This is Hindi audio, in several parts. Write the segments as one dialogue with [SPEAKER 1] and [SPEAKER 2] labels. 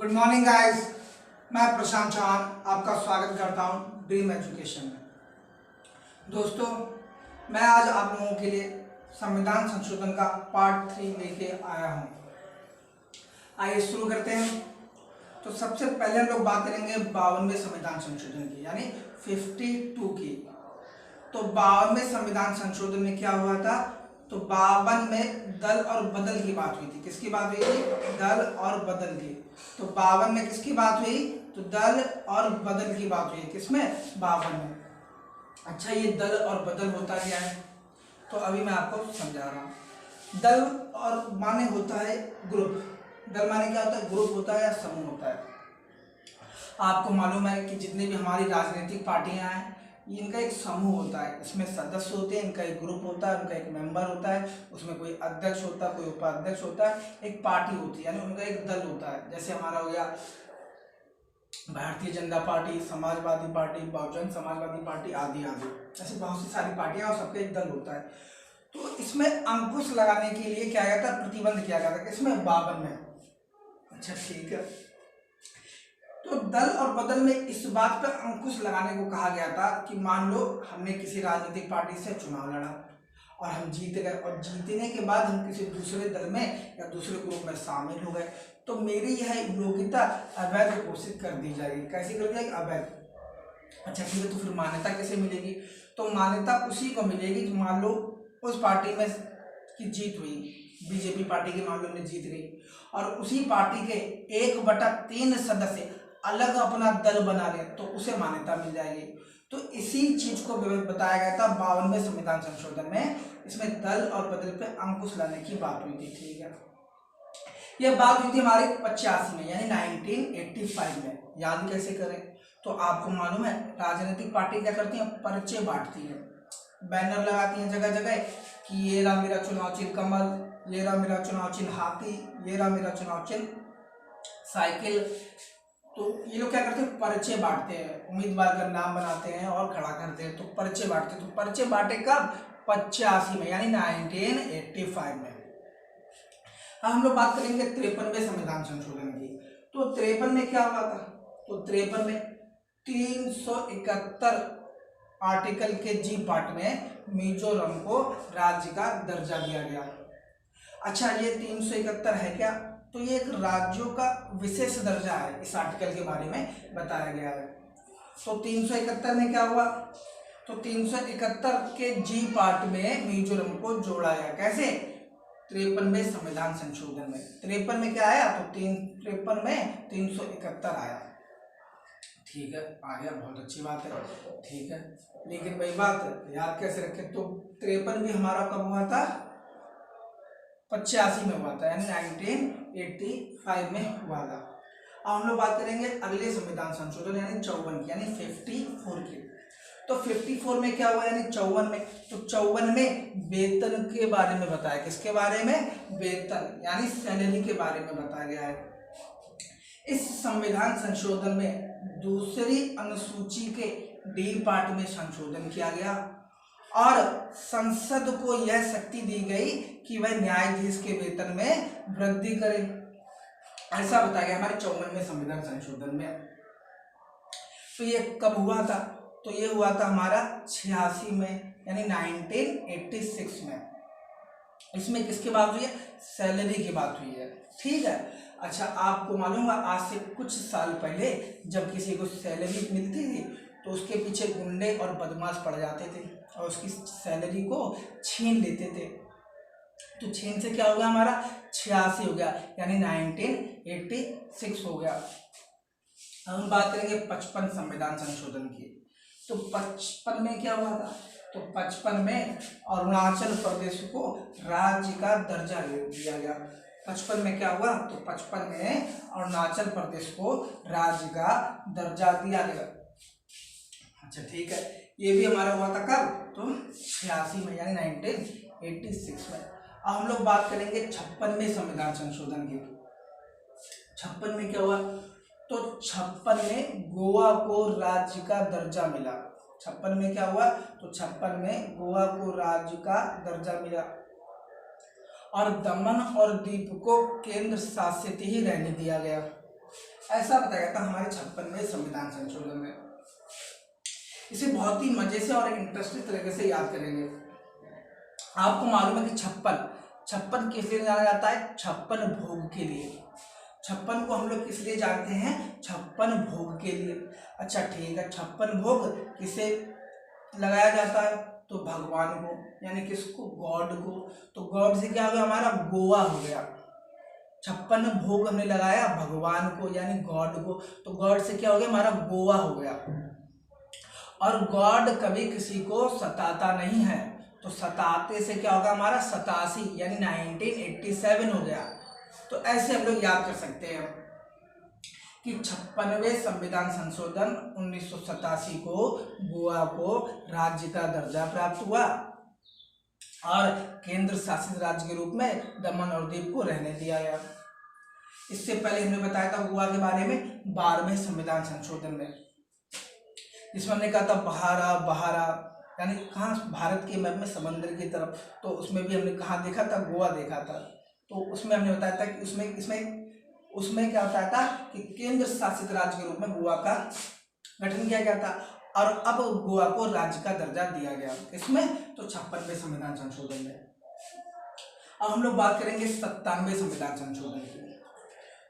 [SPEAKER 1] Good morning guys. मैं प्रशांत चौहान आपका स्वागत करता हूं ड्रीम एजुकेशन में। दोस्तों, मैं आज आप लोगों के लिए संविधान संशोधन का पार्ट 3 लेके आया हूं। आइए शुरू करते हैं। तो सबसे पहले हम लोग बात करेंगे 52वें संविधान संशोधन की, यानी 52 की। तो 52वें संविधान संशोधन में क्या हुआ था? तो 52 में दल और बदल की बात हुई थी। किसकी बात हुई थी? दल और बदल की। तो 52 में किसकी बात हुई? तो दल और बदल की बात हुई। किसमें? 52 में। अच्छा, ये दल और बदल होता क्या है? तो अभी मैं आपको समझा रहा हूँ। दल और माने होता है ग्रुप। दल माने क्या होता है? ग्रुप होता है या समूह होता है। आपको मालूम है कि जितनी भी हमारी राजनीतिक पार्टियां हैं, इनका एक समूह होता है। इसमें सदस्य होते हैं, इनका एक ग्रुप होता है, उनका एक मेंबर होता है, उसमें कोई अध्यक्ष होता है, कोई उपाध्यक्ष होता है, एक पार्टी होती है, यानी उनका एक दल होता है। जैसे हमारा हो गया Bharatiya Janata party, Samajwadi party, Bahujan Samajwadi party, आदि आदि। ऐसे बहुत सी सारी पार्टियां और सबका एक दल होता है। तो इसमें अंकुश लगाने के लिए क्या गया था? प्रतिबंध किया गया था। किसमें? 52 में। अच्छा ठीक है। तो दल और बदल में इस बात पर अंकुश लगाने को कहा गया था कि मान लो हमने किसी राजनीतिक पार्टी से चुनाव लड़ा और हम जीत गए, और जीतने के बाद हम किसी दूसरे दल में या दूसरे ग्रुप में शामिल हो गए, तो मेरी यह योग्यता अवैध घोषित कर दी जाएगी। कैसे कर दी जाएगी? अवैध। अच्छा ठीक है। तो फिर मान्यता कैसे मिलेगी? तो मान्यता उसी को मिलेगी जो मान लो उस पार्टी में की जीत हुई, बीजेपी पार्टी के मामले में जीत गई, और उसी पार्टी के 1/3 सदस्य अलग अपना दल बना ले, तो उसे मान्यता मिल जाएगी। तो इसी चीज को बताया गया था 52वें संविधान संशोधन में। इसमें दल और बदल पे अंकुश लाने की बात हुई थी। ठीक है। यह बात हुई थी हमारे 85 में, यानी 1985 में। याद कैसे करें? तो आपको मालूम है राजनीतिक पार्टी क्या करती है? पर्चे बांटती है, बैनर लगाती हैं जगह जगह कि ये रहा मेरा चुनाव चिन्ह कमल, ये रहा मेरा चुनाव चिन्ह हाथी, ये रहा मेरा चुनाव चिन्ह साइकिल। तो ये लोग क्या करते हैं? पर्चे बांटते हैं, उम्मीदवार का नाम बनाते हैं और खड़ा करते हैं, तो पर्चे बांटते हैं। तो पर्चे बांटे कब? 85 में, यानी 1985 में। अब हम लोग बात करेंगे 53वें संविधान संशोधन की। तो 53 में क्या हुआ था? तो 53 में 371 आर्टिकल के जी पार्ट में मिजोरम को राज्य का दर्जा दिया गया। अच्छा, ये 371 है क्या? तो ये एक राज्यों का विशेष दर्जा है, इस आर्टिकल के बारे में बताया गया है। तो 371 में क्या हुआ? तो 371 के जी पार्ट में मिजोरम को जोड़ा गया। कैसे? 53वें संविधान संशोधन में। 53 में क्या आया? तो 53 में 371 आया। ठीक है, आ गया, बहुत अच्छी बात है। ठीक है, लेकिन वही बात याद कैसे रखें? तो 53 भी हमारा कब हुआ था? 85 में हुआ था, यानी 1985 में हुआ था। अब हम लोग बात करेंगे अगले संविधान संशोधन यानी 54 की, यानी 54 की। तो 54 में क्या हुआ? यानी 54 में, तो 54 में वेतन के बारे में बताया। किसके बारे में? वेतन, यानी सैलरी के बारे में बताया गया है। इस संविधान संशोधन में दूसरी अनुसूची के डी पार्ट में संशोधन किया गया और संसद को यह शक्ति दी गई कि वह न्यायाधीश के वेतन में वृद्धि करे। ऐसा बताया गया हमारे 54वें संविधान संशोधन में। तो ये कब हुआ था? तो ये हुआ था हमारा 86 में, यानी 1986 में। इसमें किसकी बात हुई है? सैलरी की बात हुई है। ठीक है। अच्छा, आपको मालूम है आज से कुछ साल पहले जब किसी को सैलरी मिलती थी तो उसके पीछे गुंडे और बदमाश पड़ जाते थे और उसकी सैलरी को छीन लेते थे। तो छीन से क्या हो गया? हमारा 86 हो गया, यानी 1986 हो गया। हम बात करेंगे 55 संविधान संशोधन की। तो 55 में क्या हुआ था? तो 55 में अरुणाचल प्रदेश को राज्य का दर्जा दिया गया। 55 में क्या हुआ? तो 55 में अरुणाचल प्रदेश को राज्य का दर्जा दिया गया। अच्छा ठीक है, ये भी हमारा हुआ था कब? तो 86 में, यानी 1986 में। अब हम लोग बात करेंगे 56वें संविधान संशोधन की। 56 में क्या हुआ? तो 56 में गोवा को राज्य का दर्जा मिला। 56 में क्या हुआ? तो 56 में गोवा को राज्य का दर्जा मिला और दमन और दीव को केंद्र शासित ही रहने दिया गया। ऐसा बताया गया था हमारे 56वें संविधान संशोधन में। इसे बहुत ही मजे से और इंटरेस्टिंग तरीके से याद करेंगे। आपको मालूम है कि छप्पन किस लिए जाना जाता है? 56 भोग के लिए। 56 को हम लोग किस लिए जानते हैं? 56 भोग के लिए। अच्छा ठीक है, 56 भोग किसे लगाया जाता है? तो भगवान को, यानी किसको? गॉड को। तो गॉड से क्या हो गया? हमारा गोवा हो गया। 56 भोग हमने लगाया भगवान को यानी गॉड को, तो गॉड से क्या हो गया? हमारा गोवा हो गया। और गॉड कभी किसी को सताता नहीं है, तो सताते से क्या होगा? हमारा 87 यानी 1987 हो गया। तो ऐसे हम लोग याद कर सकते हैं कि 56वें संविधान संशोधन 1987 को गोवा को राज्य का दर्जा प्राप्त हुआ और केंद्र शासित राज्य के रूप में दमन और दीव को रहने दिया गया। इससे पहले हमने बताया था गोवा के बारे में 12वें संविधान संशोधन में, जिसमें हमने कहा था बहारा यानी कहाँ? भारत के मैप में समंदर की तरफ। तो उसमें भी हमने कहाँ देखा था? गोवा देखा था। तो उसमें हमने बताया था कि उसमें क्या बताया था कि केंद्र शासित राज्य के रूप में गोवा का गठन किया गया था और अब गोवा को राज्य का दर्जा दिया गया। इसमें तो 56वें संविधान संशोधन में। अब हम लोग बात करेंगे 97वें संविधान संशोधन की।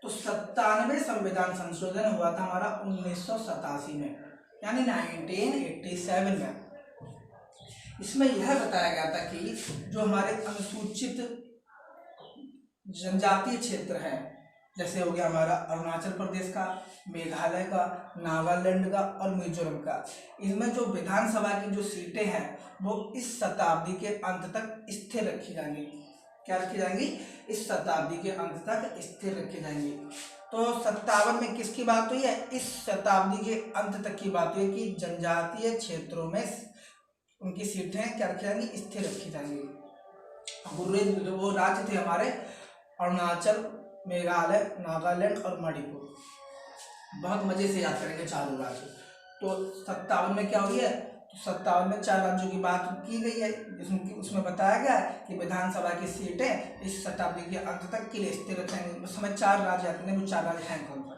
[SPEAKER 1] तो 97वें संविधान संशोधन हुआ था हमारा 1987 में यानी 1987 में। इसमें यह बताया गया था कि जो हमारे अनुसूचित जनजातीय क्षेत्र हैं, जैसे हो गया हमारा अरुणाचल प्रदेश का, मेघालय का, नागालैंड का और मिजोरम का, इसमें जो विधानसभा की जो सीटें हैं वो इस शताब्दी के अंत तक स्थिर रखी जाएंगी। क्या रखी जाएंगी? इस शताब्दी के अंत तक स्थिर रखी जाएंगी। तो 57 में किसकी बात हुई है? इस शताब्दी के अंत तक की बात हुई कि जनजातीय क्षेत्रों में उनकी सीटें क्या रखी जाएंगी? स्थिर रखी जाएंगी। वो राज्य थे हमारे अरुणाचल, मेघालय, नागालैंड और मणिपुर। बहुत मजे से याद करेंगे चारों राज्य। तो 57 में क्या हुई है? तो 57 में 4 राज्यों की बात की गई है, उसमें बताया गया है कि विधानसभा की सीटें इस शताब्दी के अंत तक के लिए स्थिर रखेंगे। उस समय 4 राज्य आते हैं, वो 4 राज्य हैं कौन सा?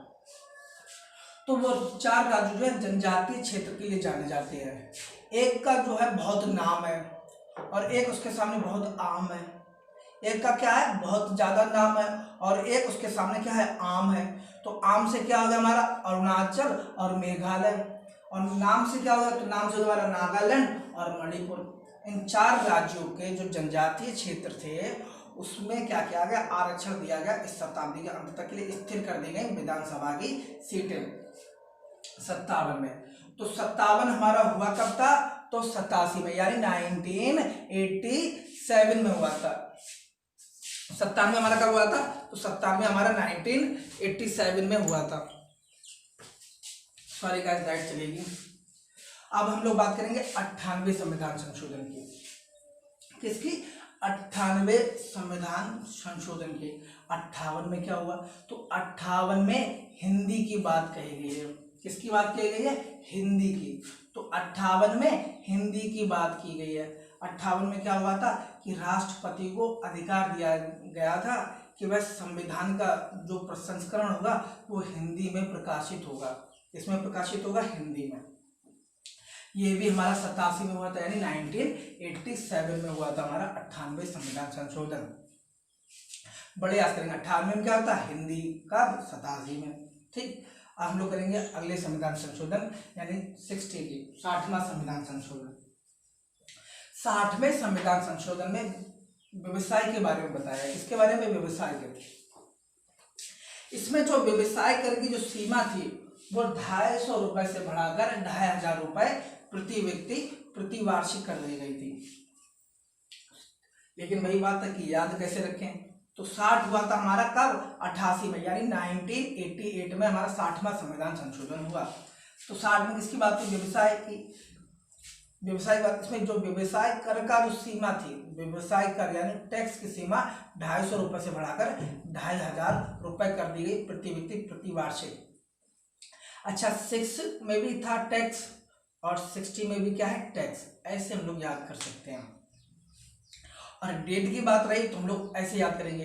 [SPEAKER 1] तो वो 4 राज्य जो है जनजातीय क्षेत्र के लिए जाने जाते हैं। एक का जो है बहुत नाम है और एक उसके सामने बहुत आम है। एक का क्या है? बहुत ज्यादा नाम है और एक उसके सामने क्या है? आम है। तो आम से क्या होगा? हमारा अरुणाचल और मेघालय, और नाम से क्या होगा? तो नाम से हमारा नागालैंड और मणिपुर। इन 4 राज्यों के जो जनजातीय क्षेत्र थे उसमें क्या किया गया? आरक्षण दिया गया। इस शताब्दी के अंत तक के लिए स्थिर कर दी गई विधानसभा की सीटें 57 में। तो 57 हमारा हुआ कब था? तो 87 में यानी 1987 में हुआ था। 97 हमारा कब हुआ था? तो 97 हमारा 1987 में हुआ था। सॉरी गाइस, लाइट चलेगी। अब हम लोग बात करेंगे 98वें संविधान संशोधन की। किसकी? 98वें संविधान संशोधन की। 58 में क्या हुआ? तो 58 में हिंदी की बात कही गई है। किसकी बात कही गई है? हिंदी की। तो 58 में हिंदी की बात की गई है। 58 में क्या हुआ था कि राष्ट्रपति को अधिकार दिया गया था कि वह संविधान का जो प्रसंस्करण होगा वो हिंदी में प्रकाशित होगा। इसमें प्रकाशित होगा हिंदी में। ये भी हमारा 87 में हुआ था यानी 1987 में हुआ था हमारा 98वें संविधान संशोधन। बड़े याद करेंगे 98 में क्या होता है? हिंदी का 87 में। ठीक, अब हम लोग करेंगे अगले संविधान संशोधन यानी 60वां संविधान संशोधन। 60वें संविधान संशोधन में व्यवसाय के बारे में बताया है। इसके बारे में व्यवसाय कर, इसमें जो व्यवसाय कर की जो सीमा थी वो 250 रुपए से बढ़ाकर 2500 रुपए प्रति व्यक्ति प्रति वार्षिक कर दी गई थी। लेकिन वही बात है कि याद कैसे रखें? तो 60 हुआ था हमारा कब? 88 में यानी 1988 में हमारा 60वां संविधान संशोधन हुआ। तो 60 में किसकी बात थी? व्यवसाय की। व्यवसाय कर, इसमें जो व्यवसाय कर का जो सीमा थी, व्यवसाय कर यानी टैक्स की सीमा 250 रुपए से बढ़ाकर 2500 रुपए कर दी गई प्रति व्यक्ति प्रति वार्षिक। अच्छा, 6 में भी था टैक्स और 60 में भी क्या है? टैक्स। ऐसे हम लोग याद कर सकते हैं। और डेट की बात रही तो हम लोग ऐसे याद करेंगे।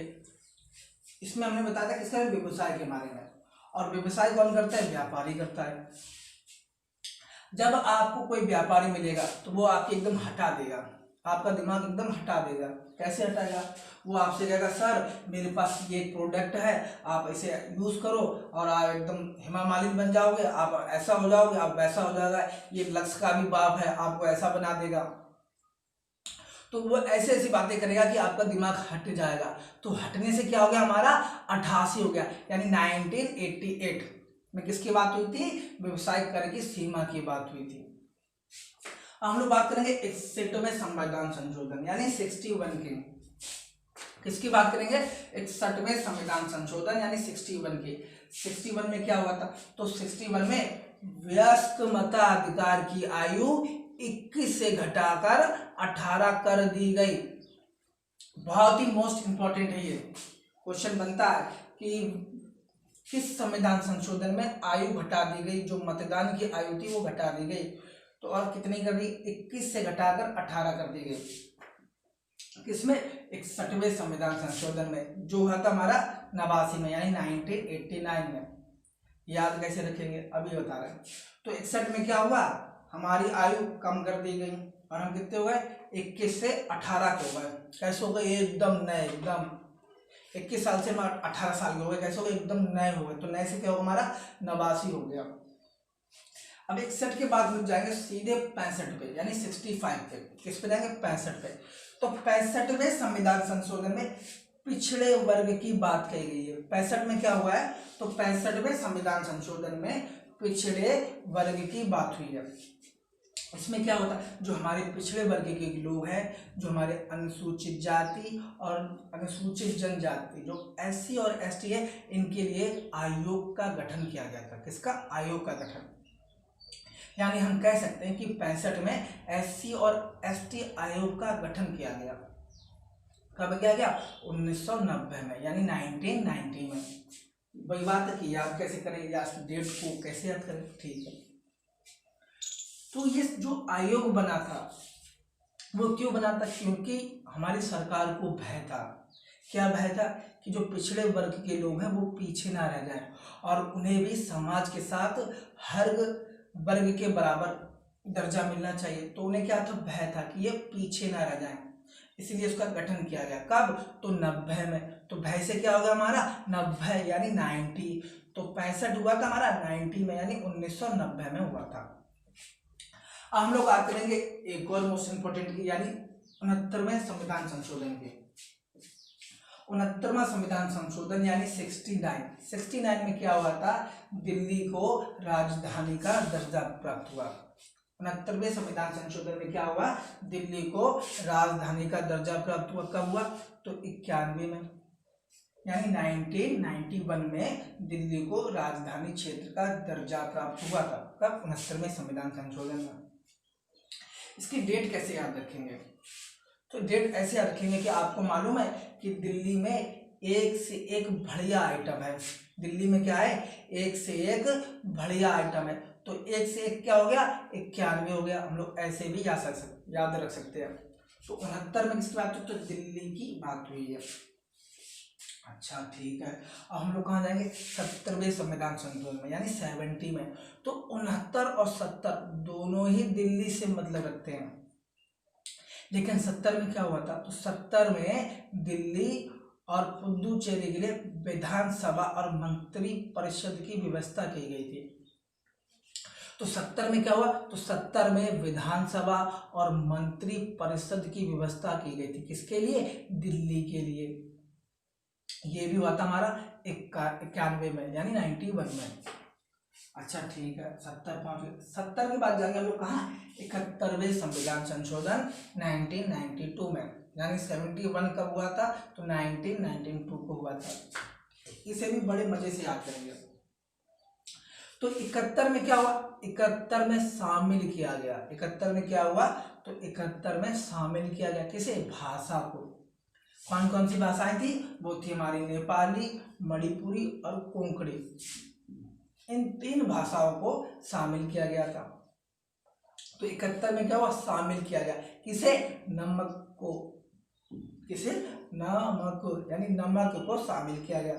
[SPEAKER 1] इसमें हमने बताया था किसका? व्यवसाय के बारे में। और व्यवसाय कौन करता है? व्यापारी करता है। जब आपको कोई व्यापारी मिलेगा तो वो आपके एकदम हटा देगा, आपका दिमाग एकदम हटा देगा। कैसे हटाएगा? वो आपसे कहेगा सर मेरे पास ये प्रोडक्ट है, आप इसे यूज़ करो और आप एकदम हेमा मालिनी बन जाओगे, आप ऐसा हो जाओगे, आप वैसा हो जाएगा, ये लक्ष्य का भी बाप है, आपको ऐसा बना देगा। तो वो ऐसे ऐसी बातें करेगा कि आपका दिमाग हट जाएगा। तो हटने से क्या हो गया? हमारा 88 हो गया, यानी 1988 में किसकी बात हुई थी? व्यवसायिक कर की सीमा की बात हुई थी। हम लोग बात करेंगे 61वें संविधान संशोधन यानी 61 की। किसकी बात करेंगे? 61वें संविधान संशोधन यानी 61 की। 61 में क्या हुआ था? तो 61 में वयस्क मताधिकार की आयु 21 से घटाकर 18 कर दी गई। बहुत ही मोस्ट इंपॉर्टेंट है ये क्वेश्चन बनता है कि किस संविधान संशोधन में आयु घटा दी गई? जो मतदान की आयु थी वो घटा दी गई। तो और कितनी कर दी? 21 से घटाकर 18 कर दी गई। किसमें? 61वें संविधान संशोधन में, जो हुआ था हमारा 89 में यानी 1989 में। याद कैसे रखेंगे अभी बता रहे हैं। तो 61 में क्या हुआ? हमारी आयु कम कर दी गई और हम कितने हो गए? 21 से 18 के हो गए। कैसे हो गए? एकदम नए, एकदम 21 साल से हम 18 साल के हो गए। कैसे हो गए? एकदम नए हो गए। तो नए से क्या होगा? हमारा 89 हो गया। अब 61 के बाद रुक जाएंगे सीधे 65 पे यानी 65 पे। किस पे जाएंगे? 65 पे। तो 65वें संविधान संशोधन में पिछड़े वर्ग की बात कही गई है। 65 में क्या हुआ है? तो 65वें संविधान संशोधन में पिछड़े वर्ग की बात हुई है। इसमें क्या होता है? जो हमारे पिछड़े वर्ग के लोग हैं, जो हमारे अनुसूचित जाति और अनुसूचित जनजाति, जो SC और ST है, इनके लिए आयोग का गठन किया गया था। किसका? आयोग का गठन। यानी हम कह सकते हैं कि 65 में SC और ST आयोग का गठन किया गया। कब किया गया? 1990 में यानी 1990 में। वही बात है कि याद कैसे करें या डेट को कैसे याद करें? ठीक है। तो ये जो आयोग बना था वो क्यों बना था? क्योंकि हमारी सरकार को भय था। क्या भय था? कि जो पिछड़े वर्ग के लोग हैं वो पीछे ना रह जाएं और उन्हें भी समाज के साथ हर वर्ग के बराबर दर्जा मिलना चाहिए। तो उन्हें क्या था? भय था कि ये पीछे ना रह जाएं, इसलिए उसका गठन किया गया। कब? तो 90 में। तो भय से क्या होगा हमारा? 90 यानी 90। तो 65 हुआ था हमारा 90 में यानी 1990 में हुआ था। अब हम लोग बात करेंगे एक और मोस्ट इंपोर्टेंट की यानी 69वें संविधान संशोधन के। 69वां संविधान संशोधन यानी 69 में क्या हुआ था? दिल्ली को राजधानी का दर्जा प्राप्त हुआ। 69वें संविधान संशोधन में क्या हुआ? दिल्ली को राजधानी का दर्जा प्राप्त हुआ। कब हुआ? तो 91 में यानी 1991 में दिल्ली को राजधानी क्षेत्र का दर्जा प्राप्त हुआ था। कब? 69वें संविधान संशोधन में। इसकी डेट कैसे याद रखेंगे? तो डेट ऐसे याद रखेंगे कि आपको मालूम है कि दिल्ली में एक से एक बढ़िया आइटम है। दिल्ली में क्या है? एक से एक बढ़िया आइटम है। तो एक से एक क्या हो गया? 91 हो गया। हम लोग ऐसे भी याद रख सकते हैं। तो 69 में किसकी बात हुई? तो दिल्ली की बात हुई है। अच्छा ठीक है। अब हम लोग कहाँ जाएंगे? 70वें संविधान संशोधन में यानी 70 में। तो 69 और 70 दोनों ही दिल्ली से मतलब रखते हैं, लेकिन 70 में क्या हुआ था? तो 70 में दिल्ली और पुदुचेरी के लिए विधानसभा और मंत्री परिषद की व्यवस्था की गई थी। तो 70 में क्या हुआ? तो 70 में विधानसभा और मंत्री परिषद की व्यवस्था की गई थी। किसके लिए? दिल्ली के लिए। ये भी हुआ था हमारा 91 में यानी 91 में। अच्छा ठीक है। 70 के बाद जाएंगे हम लोग कहाँ? 71वें संविधान संशोधन 1992 में यानी 71 कब हुआ था? तो 1992 को हुआ था। इसे भी बड़े मजे से याद करेंगे। तो 71 में क्या हुआ? 71 में शामिल किया गया। 71 में क्या हुआ? तो 71 में शामिल किया गया किसे? भाषा को। कौन कौन सी भाषाएं थी? वो थी हमारी नेपाली, मणिपुरी और कोंकणी। इन 3 भाषाओं को शामिल किया गया था। तो 71 में क्या हुआ? शामिल किया गया किसे? नमक को। किसे? नमक यानी नमक को शामिल किया गया।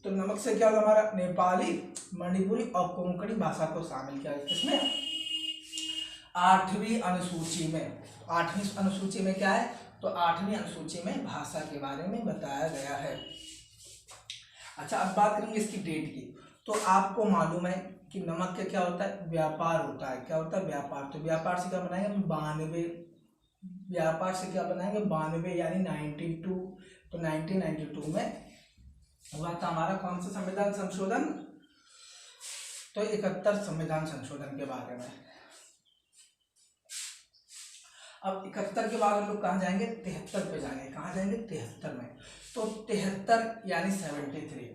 [SPEAKER 1] तो नमक से क्या होगा हमारा, नेपाली, मणिपुरी और कोंकणी भाषा को शामिल किया इसमें 8वीं अनुसूची में। 8वीं अनुसूची में क्या है, तो 8वीं अनुसूची में भाषा के बारे में बताया गया है। अच्छा, अब बात करेंगे इसकी डेट की। तो आपको मालूम है कि नमक का क्या होता है, व्यापार होता है। क्या होता है, व्यापार। तो व्यापार से क्या बनाएंगे, 92। व्यापार से क्या बनाएंगे, 92 यानी 92। तो 1992 में हुआ था हमारा कौन सा संविधान संशोधन, तो 71 संविधान संशोधन के बारे में। अब 71 के बाद हम लोग कहाँ जाएंगे, 73 पे जाएंगे। कहाँ जाएंगे, 73 में। तो 73 यानी 73।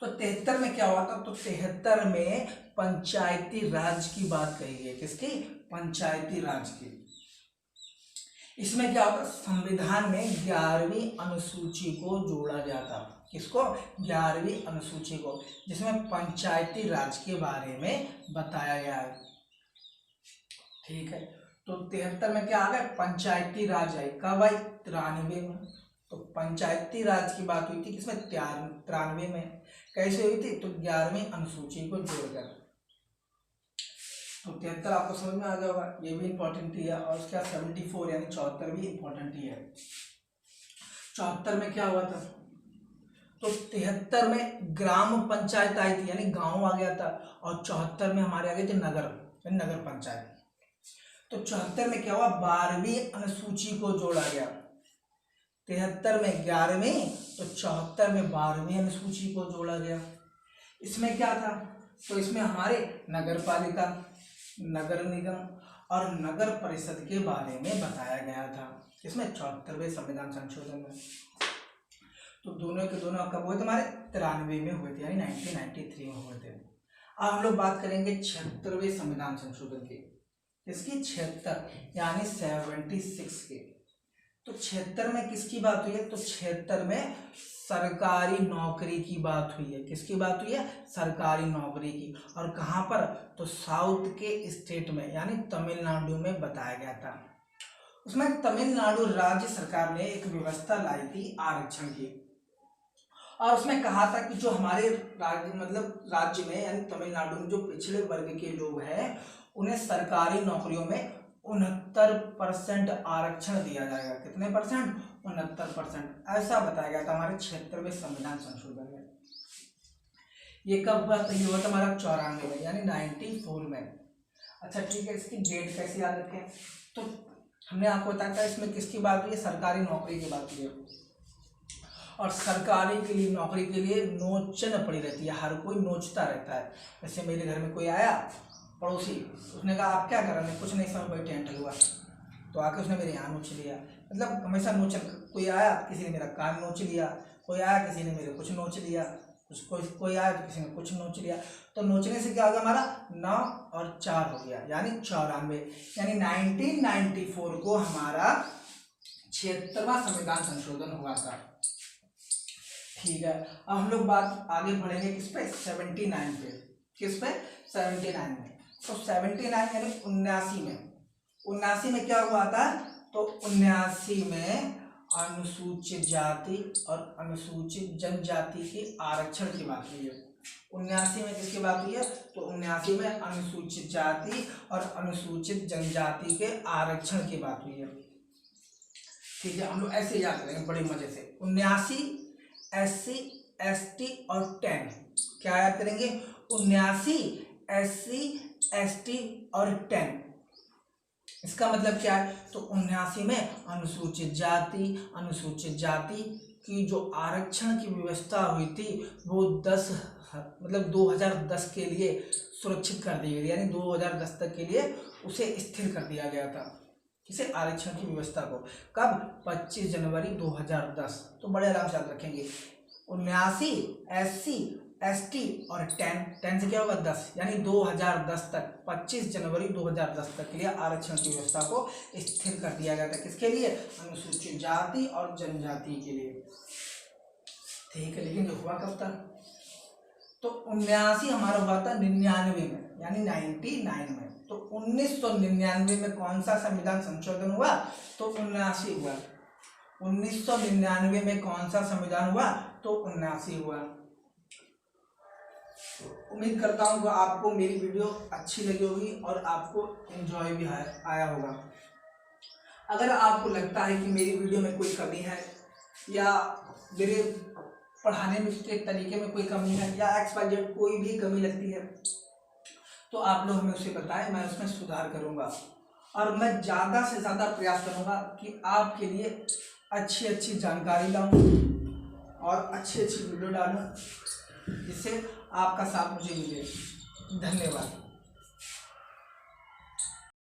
[SPEAKER 1] तो 73 में क्या हुआ था, तो 73 में पंचायती राज की बात कही गई। किसकी, पंचायती राज की। इसमें क्या होता, संविधान में 11वीं अनुसूची को जोड़ा गया था। किसको, 11वीं अनुसूची को, जिसमें पंचायती राज के बारे में बताया गया है। ठीक है, तो 73 में क्या आ गया, पंचायती राज आई। कब आई, 93 में। तो पंचायती राज की बात हुई थी किसमें, 93 में। कैसे हुई थी, तो 11वीं अनुसूची को जोड़कर। तो 73 आपको समझ में आ गया होगा, ये भी इंपॉर्टेंट ही है। और उसके बाद 74 यानी 74 भी इंपॉर्टेंट ही है। 74 में क्या हुआ था, तो 73 में ग्राम पंचायत आई थी, यानी गांव आ गया था। और 74 में हमारे आ गए थे नगर, यानी नगर पंचायत। तो 74 में क्या हुआ, 12वीं अनुसूची को जोड़ा गया। 73 में 11वीं, तो 74 में 12वीं अनुसूची को जोड़ा गया। इसमें क्या था, तो इसमें हमारे नगर पालिका, नगर निगम और नगर परिषद के बारे में बताया गया था। इसमें 74वें संविधान संशोधन में। तो दोनों के दोनों कब हुए थे, हमारे 93 में हुए थे, यानी 1993 में हुए थे। अब हम लोग बात करेंगे 76वें संविधान संशोधन की। इसकी 76 यानी 76 के। तो 76 में किसकी बात हुई है, तो 76 में सरकारी नौकरी की बात हुई है। किसकी बात हुई है, सरकारी नौकरी की। और कहाँ पर, तो साउथ के स्टेट में, यानी तमिलनाडु में बताया गया था। उसमें तमिलनाडु राज्य सरकार ने एक व्यवस्था लाई थी आरक्षण की। और उसमें कहा था कि जो हमारे राज्य मतलब राज्य में यानी तमिलनाडु में जो पिछड़े वर्ग के लोग हैं, उन्हें सरकारी नौकरियों में 69% आरक्षण दिया जाएगा। कितने परसेंट, 69%। ऐसा बताया गया था हमारे 76वें संविधान संशोधन में। ये कब हुआ, तो ये हुआ था हमारा 94 में, यानी 94 में। अच्छा ठीक है, इसकी डेट कैसे याद रखें, तो हमने आपको बताया था इसमें किसकी बात हुई है, सरकारी नौकरी की बात हुई है। और सरकारी के लिए नौकरी के लिए नोचन पड़ी रहती है, हर कोई नोचता रहता है। जैसे मेरे घर में कोई आया पड़ोसी, उसने कहा आप क्या कर रहे हैं, कुछ नहीं समय बैठे हैं टलुआ, तो आके उसने मेरे यहाँ नोच लिया। मतलब हमेशा नोचन, कोई आया किसी ने मेरा कान नोच लिया, कोई आया किसी ने मेरे कुछ नोच लिया, कोई आया तो किसी ने कुछ नोच लिया। तो नोचने से क्या हो गया, हमारा 9 और 4 हो गया, यानी 94। यानी 1994 को हमारा 76वां संविधान संशोधन हुआ था। ठीक है, अब हम लोग बात आगे बढ़ेंगे किस पे, 79 पे। किस पे, 79 में। तो 79 यानी 79 में, 79 में क्या हुआ था, तो 79 में अनुसूचित जाति और अनुसूचित जनजाति के आरक्षण की बात हुई है। 79 में किसकी बात हुई है, तो 79 में अनुसूचित जाति और अनुसूचित जनजाति के आरक्षण की बात हुई है। ठीक है, हम लोग ऐसे याद करेंगे बड़े मजे से। 79 SC ST और 10 क्या याद करेंगे, 79 SC ST और 10। इसका मतलब क्या है, तो 79 में अनुसूचित जाति की जो आरक्षण की व्यवस्था हुई थी वो 2010 के लिए सुरक्षित कर दी गई, यानी 2010 तक के लिए उसे स्थिर कर दिया गया था। इसे आरक्षण की व्यवस्था को कब, 25 जनवरी 2010। तो बड़े आराम से याद रखेंगे, 79 SC ST और 10 से क्या होगा 10, यानी 2010 तक, 25 जनवरी 2010 तक के लिए आरक्षण की व्यवस्था को स्थिर कर दिया गया था। किसके लिए, अनुसूचित जाति और जनजाति के लिए। ठीक है, लेकिन जो हुआ कब था, तो 79 हमारा हुआ था 99 में, यानी 99 में। तो 1999 में कौन सा संविधान संशोधन हुआ, तो 79 हुआ। 1999 में कौन सा संविधान हुआ? तो 79 हुआ। उम्मीद करता हूँ कि आपको मेरी वीडियो अच्छी लगी होगी और आपको एंजॉय भी आया होगा। अगर आपको लगता है कि मेरी वीडियो में कोई कमी है या मेरे पढ़ाने में के तरीके में कोई कमी है या XYZ कोई भी कमी लगती है तो आप लोग हमें उसे बताएं, मैं उसमें सुधार करूंगा और मैं ज़्यादा से ज़्यादा प्रयास करूंगा कि आपके लिए अच्छी अच्छी जानकारी लाऊं और अच्छी अच्छी वीडियो डालूं जिससे आपका साथ मुझे मिले। धन्यवाद।